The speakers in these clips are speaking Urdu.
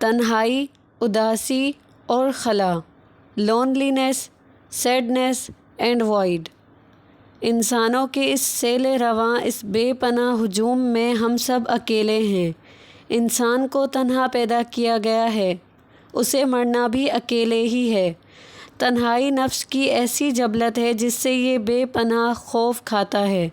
تنہائی، اداسی اور خلا، لونلینس، سیڈنس اینڈ وائڈ۔ انسانوں کے اس سیل رواں، اس بے پناہ ہجوم میں ہم سب اکیلے ہیں۔ انسان کو تنہا پیدا کیا گیا ہے، اسے مرنا بھی اکیلے ہی ہے۔ تنہائی نفس کی ایسی جبلت ہے جس سے یہ بے پناہ خوف کھاتا ہے۔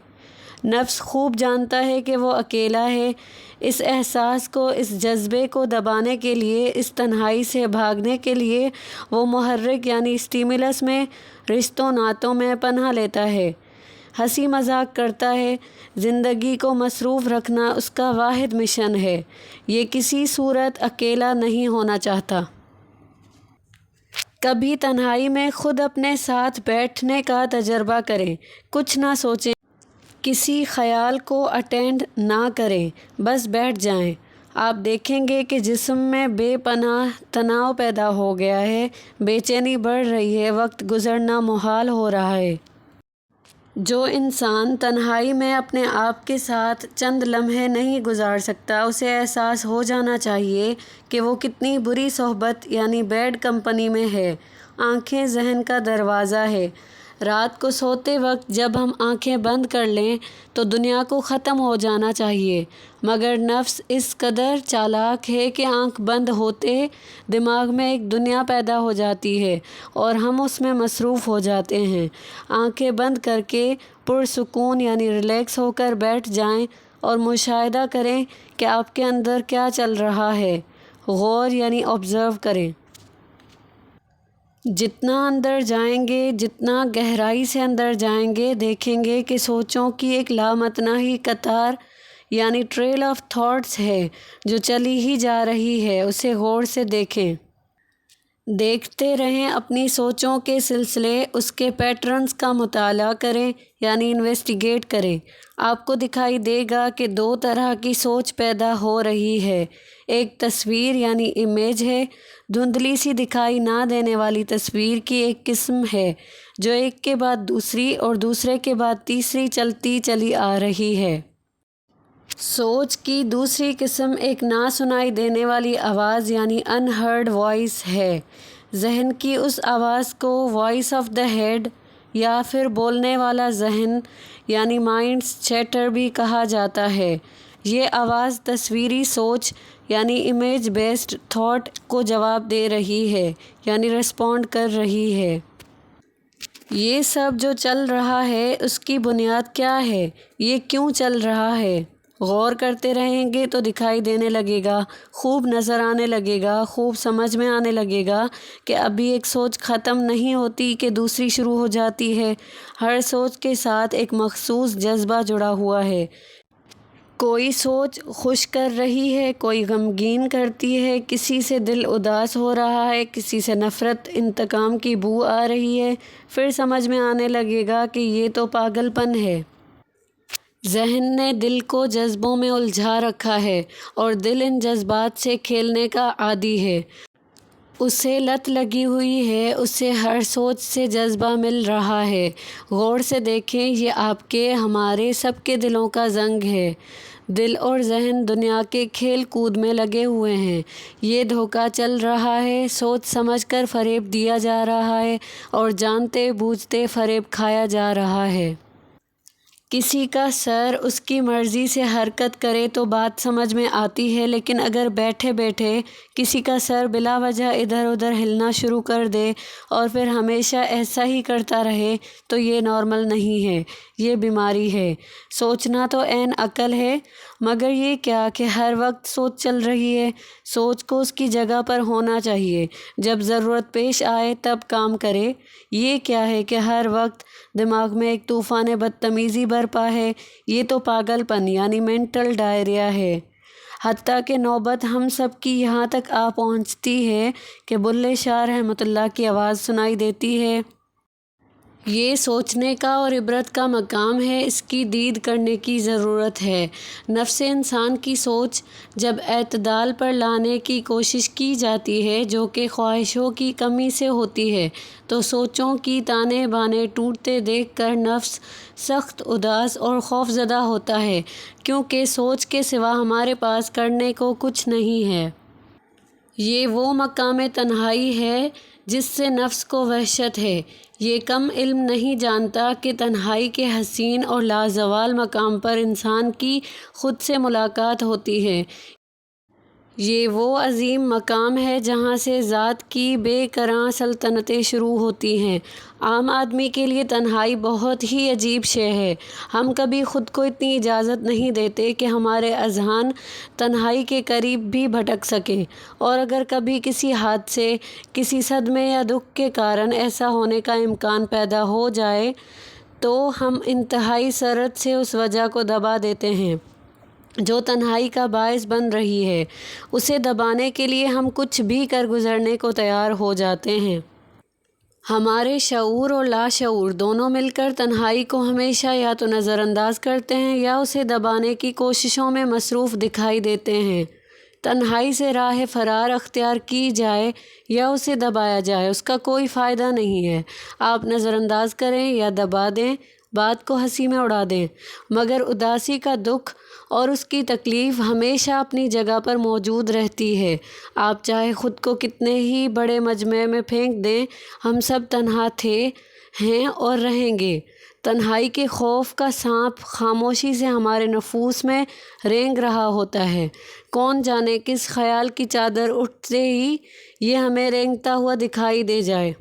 نفس خوب جانتا ہے کہ وہ اکیلا ہے۔ اس احساس کو، اس جذبے کو دبانے کے لیے، اس تنہائی سے بھاگنے کے لیے وہ محرک یعنی اسٹیمولس میں، رشتوں ناتوں میں پناہ لیتا ہے، ہنسی مذاق کرتا ہے۔ زندگی کو مصروف رکھنا اس کا واحد مشن ہے۔ یہ کسی صورت اکیلا نہیں ہونا چاہتا۔ کبھی تنہائی میں خود اپنے ساتھ بیٹھنے کا تجربہ کریں، کچھ نہ سوچیں، کسی خیال کو اٹینڈ نہ کریں، بس بیٹھ جائیں۔ آپ دیکھیں گے کہ جسم میں بے پناہ تناؤ پیدا ہو گیا ہے، بے چینی بڑھ رہی ہے، وقت گزرنا محال ہو رہا ہے۔ جو انسان تنہائی میں اپنے آپ کے ساتھ چند لمحے نہیں گزار سکتا، اسے احساس ہو جانا چاہیے کہ وہ کتنی بری صحبت یعنی بیڈ کمپنی میں ہے۔ آنکھیں ذہن کا دروازہ ہے۔ رات کو سوتے وقت جب ہم آنکھیں بند کر لیں تو دنیا کو ختم ہو جانا چاہیے، مگر نفس اس قدر چالاک ہے کہ آنکھ بند ہوتے دماغ میں ایک دنیا پیدا ہو جاتی ہے اور ہم اس میں مصروف ہو جاتے ہیں۔ آنکھیں بند کر کے پرسکون یعنی ریلیکس ہو کر بیٹھ جائیں اور مشاہدہ کریں کہ آپ کے اندر کیا چل رہا ہے۔ غور یعنی آبزرو کریں۔ جتنا اندر جائیں گے، جتنا گہرائی سے اندر جائیں گے، دیکھیں گے کہ سوچوں کی ایک لامتناہی قطار یعنی ٹریل آف تھاٹس ہے جو چلی ہی جا رہی ہے۔ اسے غور سے دیکھیں۔ دیکھتے رہیں اپنی سوچوں کے سلسلے، اس کے پیٹرنز کا مطالعہ کریں یعنی انویسٹیگیٹ کریں۔ آپ کو دکھائی دے گا کہ دو طرح کی سوچ پیدا ہو رہی ہے۔ ایک تصویر یعنی امیج ہے، دھندلی سی دکھائی نہ دینے والی تصویر کی ایک قسم ہے جو ایک کے بعد دوسری اور دوسرے کے بعد تیسری چلتی چلی آ رہی ہے۔ سوچ کی دوسری قسم ایک نہ سنائی دینے والی آواز یعنی انہرڈ وائس ہے۔ ذہن کی اس آواز کو وائس آف دا ہیڈ یا پھر بولنے والا ذہن یعنی مائنڈس چیٹر بھی کہا جاتا ہے۔ یہ آواز تصویری سوچ یعنی امیج بیسڈ تھاٹ کو جواب دے رہی ہے یعنی رسپونڈ کر رہی ہے۔ یہ سب جو چل رہا ہے اس کی بنیاد کیا ہے؟ یہ کیوں چل رہا ہے؟ غور کرتے رہیں گے تو دکھائی دینے لگے گا، خوب نظر آنے لگے گا، خوب سمجھ میں آنے لگے گا کہ ابھی ایک سوچ ختم نہیں ہوتی کہ دوسری شروع ہو جاتی ہے۔ ہر سوچ کے ساتھ ایک مخصوص جذبہ جڑا ہوا ہے۔ کوئی سوچ خوش کر رہی ہے، کوئی غمگین کرتی ہے، کسی سے دل اداس ہو رہا ہے، کسی سے نفرت، انتقام کی بو آ رہی ہے۔ پھر سمجھ میں آنے لگے گا کہ یہ تو پاگل پن ہے۔ ذہن نے دل کو جذبوں میں الجھا رکھا ہے اور دل ان جذبات سے کھیلنے کا عادی ہے۔ اسے لت لگی ہوئی ہے، اسے ہر سوچ سے جذبہ مل رہا ہے۔ غور سے دیکھیں، یہ آپ کے، ہمارے، سب کے دلوں کا زنگ ہے۔ دل اور ذہن دنیا کے کھیل کود میں لگے ہوئے ہیں۔ یہ دھوکہ چل رہا ہے، سوچ سمجھ کر فریب دیا جا رہا ہے اور جانتے بوجھتے فریب کھایا جا رہا ہے۔ کسی کا سر اس کی مرضی سے حرکت کرے تو بات سمجھ میں آتی ہے، لیکن اگر بیٹھے بیٹھے کسی کا سر بلا وجہ ادھر ادھر ہلنا شروع کر دے اور پھر ہمیشہ ایسا ہی کرتا رہے تو یہ نارمل نہیں ہے، یہ بیماری ہے۔ سوچنا تو عین عقل ہے، مگر یہ کیا کہ ہر وقت سوچ چل رہی ہے۔ سوچ کو اس کی جگہ پر ہونا چاہیے، جب ضرورت پیش آئے تب کام کرے۔ یہ کیا ہے کہ ہر وقت دماغ میں ایک طوفان بدتمیزی برپا ہے۔ یہ تو پاگل پن یعنی مینٹل ڈائریا ہے۔ حتیٰ کہ نوبت ہم سب کی یہاں تک آ پہنچتی ہے کہ بلے شاہ رحمۃ اللہ کی آواز سنائی دیتی ہے۔ یہ سوچنے کا اور عبرت کا مقام ہے، اس کی دید کرنے کی ضرورت ہے۔ نفس انسان کی سوچ جب اعتدال پر لانے کی کوشش کی جاتی ہے جو کہ خواہشوں کی کمی سے ہوتی ہے تو سوچوں کی تانے بانے ٹوٹتے دیکھ کر نفس سخت اداس اور خوفزدہ ہوتا ہے، کیونکہ سوچ کے سوا ہمارے پاس کرنے کو کچھ نہیں ہے۔ یہ وہ مقام تنہائی ہے جس سے نفس کو وحشت ہے۔ یہ کم علم نہیں جانتا کہ تنہائی کے حسین اور لازوال مقام پر انسان کی خود سے ملاقات ہوتی ہے۔ یہ وہ عظیم مقام ہے جہاں سے ذات کی بے کراں سلطنتیں شروع ہوتی ہیں۔ عام آدمی کے لیے تنہائی بہت ہی عجیب شے ہے۔ ہم کبھی خود کو اتنی اجازت نہیں دیتے کہ ہمارے اذہان تنہائی کے قریب بھی بھٹک سکیں، اور اگر کبھی کسی حادثے، کسی صدمے یا دکھ کے کارن ایسا ہونے کا امکان پیدا ہو جائے تو ہم انتہائی سرعت سے اس وجہ کو دبا دیتے ہیں جو تنہائی کا باعث بن رہی ہے۔ اسے دبانے کے لیے ہم کچھ بھی کر گزرنے کو تیار ہو جاتے ہیں۔ ہمارے شعور اور لاشعور دونوں مل کر تنہائی کو ہمیشہ یا تو نظر انداز کرتے ہیں یا اسے دبانے کی کوششوں میں مصروف دکھائی دیتے ہیں۔ تنہائی سے راہ فرار اختیار کی جائے یا اسے دبایا جائے، اس کا کوئی فائدہ نہیں ہے۔ آپ نظر انداز کریں یا دبا دیں، بات کو ہنسی میں اڑا دیں، مگر اداسی کا دکھ اور اس کی تکلیف ہمیشہ اپنی جگہ پر موجود رہتی ہے۔ آپ چاہے خود کو کتنے ہی بڑے مجمع میں پھینک دیں، ہم سب تنہا تھے، ہیں اور رہیں گے۔ تنہائی کے خوف کا سانپ خاموشی سے ہمارے نفوس میں رینگ رہا ہوتا ہے۔ کون جانے کس خیال کی چادر اٹھتے ہی یہ ہمیں رینگتا ہوا دکھائی دے جائے۔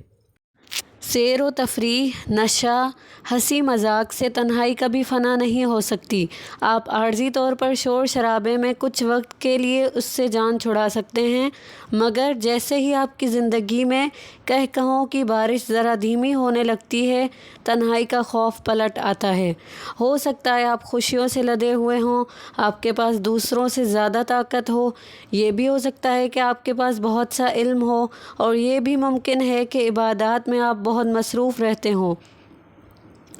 سیر و تفریح، نشہ، ہنسی مذاق سے تنہائی کبھی فنا نہیں ہو سکتی۔ آپ عارضی طور پر شور شرابے میں کچھ وقت کے لیے اس سے جان چھڑا سکتے ہیں، مگر جیسے ہی آپ کی زندگی میں کہکہوں کی بارش ذرا دھیمی ہونے لگتی ہے، تنہائی کا خوف پلٹ آتا ہے۔ ہو سکتا ہے آپ خوشیوں سے لدے ہوئے ہوں، آپ کے پاس دوسروں سے زیادہ طاقت ہو، یہ بھی ہو سکتا ہے کہ آپ کے پاس بہت سا علم ہو، اور یہ بھی ممکن ہے کہ عبادات میں آپ بہت مصروف رہتے ہوں۔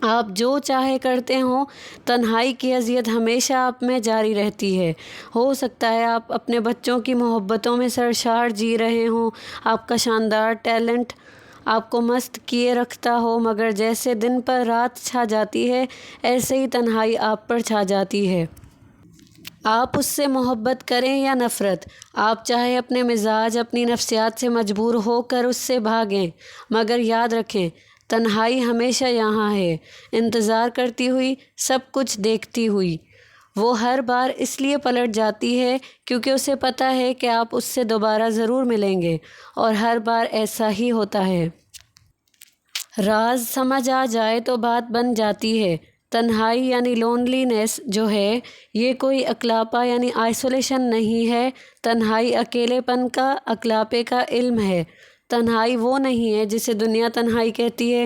آپ جو چاہے کرتے ہوں، تنہائی کی اذیت ہمیشہ آپ میں جاری رہتی ہے۔ ہو سکتا ہے آپ اپنے بچوں کی محبتوں میں سرشار جی رہے ہوں، آپ کا شاندار ٹیلنٹ آپ کو مست کیے رکھتا ہو، مگر جیسے دن پر رات چھا جاتی ہے، ایسے ہی تنہائی آپ پر چھا جاتی ہے۔ آپ اس سے محبت کریں یا نفرت، آپ چاہے اپنے مزاج، اپنی نفسیات سے مجبور ہو کر اس سے بھاگیں، مگر یاد رکھیں تنہائی ہمیشہ یہاں ہے، انتظار کرتی ہوئی، سب کچھ دیکھتی ہوئی۔ وہ ہر بار اس لیے پلٹ جاتی ہے کیونکہ اسے پتہ ہے کہ آپ اس سے دوبارہ ضرور ملیں گے، اور ہر بار ایسا ہی ہوتا ہے۔ راز سمجھ آ جائے تو بات بن جاتی ہے۔ تنہائی یعنی لونلی نیس جو ہے، یہ کوئی اکلاپا یعنی آئسولیشن نہیں ہے۔ تنہائی اکیلے پن کا، اکلاپے کا علم ہے۔ تنہائی وہ نہیں ہے جسے دنیا تنہائی کہتی ہے،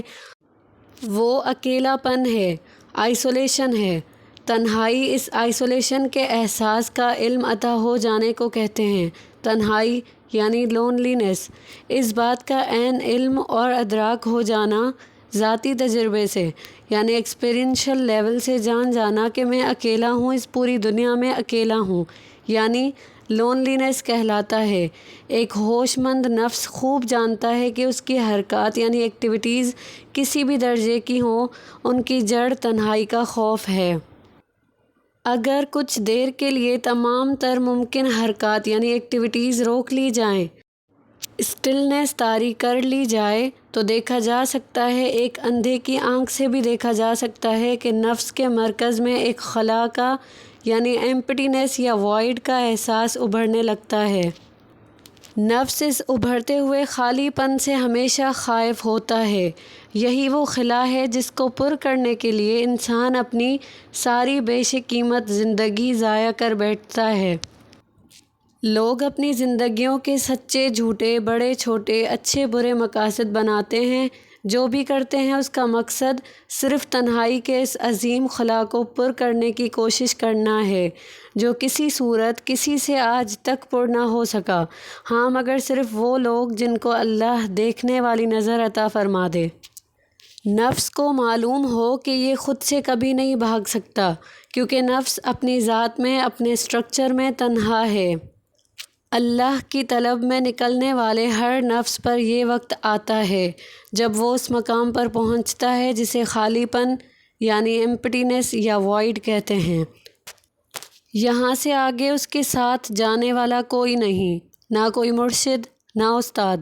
وہ اکیلا پن ہے، آئسولیشن ہے۔ تنہائی اس آئسولیشن کے احساس کا علم عطا ہو جانے کو کہتے ہیں۔ تنہائی یعنی لونلی نیس، اس بات کا عین علم اور ادراک ہو جانا، ذاتی تجربے سے یعنی ایکسپیرینشل لیول سے جان جانا کہ میں اکیلا ہوں، اس پوری دنیا میں اکیلا ہوں، یعنی لونلی نیس کہلاتا ہے۔ ایک ہوش مند نفس خوب جانتا ہے کہ اس کی حرکات یعنی ایکٹیویٹیز کسی بھی درجے کی ہوں، ان کی جڑ تنہائی کا خوف ہے۔ اگر کچھ دیر کے لیے تمام تر ممکن حرکات یعنی ایکٹیویٹیز روک لی جائیں، اسٹلنس طاری کر لی جائے، تو دیکھا جا سکتا ہے، ایک اندھے کی آنکھ سے بھی دیکھا جا سکتا ہے کہ نفس کے مرکز میں ایک خلا کا یعنی ایمپٹینس یا وائڈ کا احساس ابھرنے لگتا ہے۔ نفس اس ابھرتے ہوئے خالی پن سے ہمیشہ خائف ہوتا ہے۔ یہی وہ خلا ہے جس کو پر کرنے کے لیے انسان اپنی ساری بیش قیمت زندگی ضائع کر بیٹھتا ہے۔ لوگ اپنی زندگیوں کے سچے جھوٹے، بڑے چھوٹے، اچھے برے مقاصد بناتے ہیں۔ جو بھی کرتے ہیں اس کا مقصد صرف تنہائی کے اس عظیم خلا کو پر کرنے کی کوشش کرنا ہے جو کسی صورت کسی سے آج تک پر نہ ہو سکا، ہاں مگر صرف وہ لوگ جن کو اللہ دیکھنے والی نظر عطا فرما دے۔ نفس کو معلوم ہو کہ یہ خود سے کبھی نہیں بھاگ سکتا، کیونکہ نفس اپنی ذات میں، اپنے اسٹرکچر میں تنہا ہے۔ اللہ کی طلب میں نکلنے والے ہر نفس پر یہ وقت آتا ہے جب وہ اس مقام پر پہنچتا ہے جسے خالی پن یعنی ایمپٹینس یا وائڈ کہتے ہیں۔ یہاں سے آگے اس کے ساتھ جانے والا کوئی نہیں۔ نہ کوئی مرشد نہ استاد،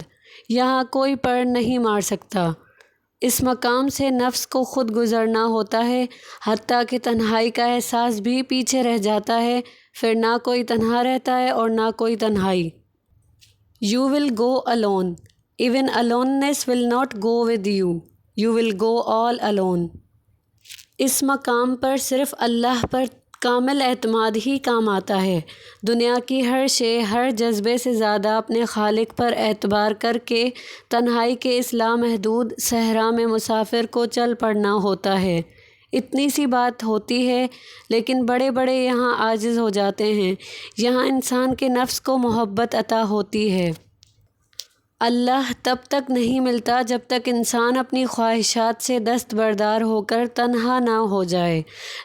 یہاں کوئی پڑھ نہیں مار سکتا۔ اس مقام سے نفس کو خود گزرنا ہوتا ہے، حتیٰ کہ تنہائی کا احساس بھی پیچھے رہ جاتا ہے، پھر نہ کوئی تنہا رہتا ہے اور نہ کوئی تنہائی۔ You will go alone. Even aloneness will not go with you. You will go all alone. اس مقام پر صرف اللہ پر کامل اعتماد ہی کام آتا ہے۔ دنیا کی ہر شے، ہر جذبے سے زیادہ اپنے خالق پر اعتبار کر کے تنہائی کے اس لامحدود صحرا میں مسافر کو چل پڑنا ہوتا ہے۔ اتنی سی بات ہوتی ہے، لیکن بڑے بڑے یہاں عاجز ہو جاتے ہیں۔ یہاں انسان کے نفس کو محبت عطا ہوتی ہے۔ اللہ تب تک نہیں ملتا جب تک انسان اپنی خواہشات سے دستبردار ہو کر تنہا نہ ہو جائے۔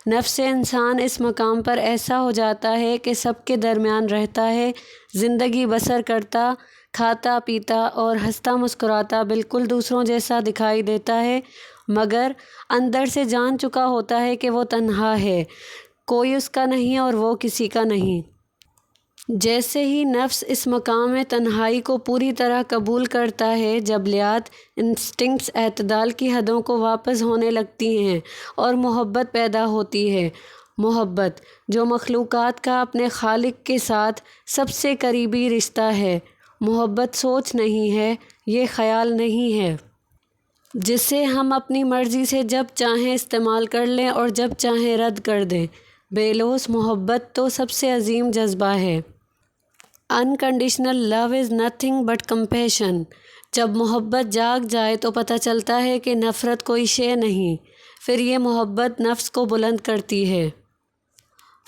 نفس انسان اس مقام پر ایسا ہو جاتا ہے کہ سب کے درمیان رہتا ہے، زندگی بسر کرتا، کھاتا پیتا اور ہنستا مسکراتا بالکل دوسروں جیسا دکھائی دیتا ہے، مگر اندر سے جان چکا ہوتا ہے کہ وہ تنہا ہے، کوئی اس کا نہیں اور وہ کسی کا نہیں۔ جیسے ہی نفس اس مقام میں تنہائی کو پوری طرح قبول کرتا ہے، جبلیات، انسٹنکٹس اعتدال کی حدوں کو واپس ہونے لگتی ہیں اور محبت پیدا ہوتی ہے۔ محبت، جو مخلوقات کا اپنے خالق کے ساتھ سب سے قریبی رشتہ ہے۔ محبت سوچ نہیں ہے، یہ خیال نہیں ہے جسے ہم اپنی مرضی سے جب چاہیں استعمال کر لیں اور جب چاہیں رد کر دیں۔ بے لوث محبت تو سب سے عظیم جذبہ ہے۔ Unconditional love is nothing but compassion۔ جب محبت جاگ جائے تو پتہ چلتا ہے کہ نفرت کوئی شے نہیں، پھر یہ محبت نفس کو بلند کرتی ہے۔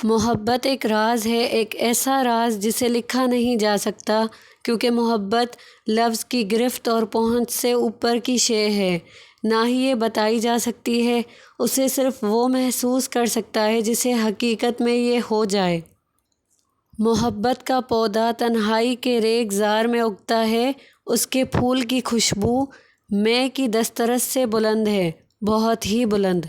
محبت ایک راز ہے، ایک ایسا راز جسے لکھا نہیں جا سکتا، کیونکہ محبت لفظ کی گرفت اور پہنچ سے اوپر کی شے ہے، نہ ہی یہ بتائی جا سکتی ہے۔ اسے صرف وہ محسوس کر سکتا ہے جسے حقیقت میں یہ ہو جائے۔ محبت کا پودا تنہائی کے ریگ زار میں اگتا ہے، اس کے پھول کی خوشبو مے کی دسترس سے بلند ہے، بہت ہی بلند۔